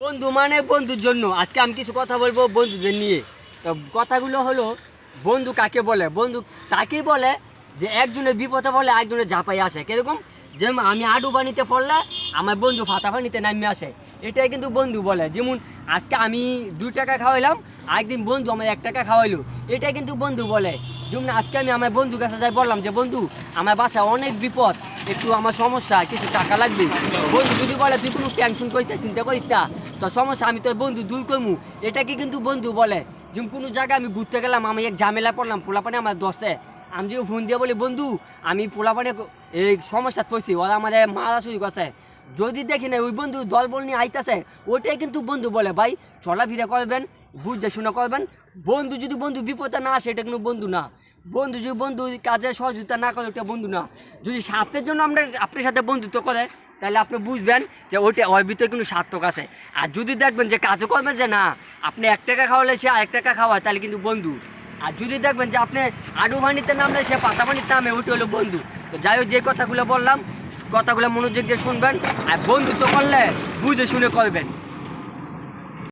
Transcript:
বন্ধু মানে বন্ধুর জন্য আজকে আমি কিছু কথা বলবো বন্ধুদের নিয়ে। তো কথাগুলো হলো, বন্ধু কাকে বলে? বন্ধু তাকেই বলে যে একজনের বিপদে পড়লে একজনের ঝাঁপাই আসে। কিরকম? যেমন আমি আডু পানিতে পড়লে আমার বন্ধু ফাতা পানিতে নামিয়ে আসে, এটাই কিন্তু বন্ধু বলে। যেমন আজকে আমি 2 টাকা খাওয়াইলাম, একদিন বন্ধু আমার 1 টাকা খাওয়াইলো, এটাই কিন্তু বন্ধু বলে। যেমন আজকে আমি আমার বন্ধুর কাছে যাই, বললাম যে বন্ধু আমার বাসায় অনেক বিপদ, একটু আমার সমস্যা, কিছু টাকা লাগবে। বন্ধু যদি বলে তুই কোনো টেনশন করিস না, চিন্তা করিস না, তো সমস্যা আমি তোর বন্ধু দূর করবো, এটাকে কিন্তু বন্ধু বলে। যেমন কোনো জায়গায় আমি ঘুরতে গেলাম, আমি এক ঝামেলা পড়লাম, পোলাপানে আমার দশে, আমি যদি ফোন দিয়ে বলি বন্ধু আমি পোলাপানে এই সমস্যা পড়ছি, ওরা আমাদের মারা শুরু করছে, যদি দেখি না ওই বন্ধু দল বল নিয়ে আইতাছে, ওইটাই কিন্তু বন্ধু বলে। ভাই চলাফেরা করবেন, বুঝে শুনে করবেন। বন্ধু যদি বন্ধু বিপদে না আসে, এটা কোনো বন্ধু না। বন্ধু যদি বন্ধু কাজে সহযোগিতা না করে, ওটা বন্ধু না। যদি স্বার্থের জন্য আমরা আপনার সাথে বন্ধুত্ব করে, তাহলে আপনি বুঝবেন যে ওইটা ওর ভিতরে কোনো সার্থক আছে। আর যদি দেখবেন যে কাজও করবেন যে না, আপনি 1 টাকা খাওয়ালে সে 1 টাকা খাওয়ায়, তাহলে কিন্তু বন্ধু। আর যদি দেখবেন যে আপনি আডু পানিতে নামলে সে পাতা পানিতে নামে, ওইটা হলো বন্ধু। তো যাই হোক, যে কথাগুলো বললাম, কথাগুলো মনোযোগ দিয়ে শুনবেন, আর বন্ধুত্ব করলে বুঝে শুনে করবেন।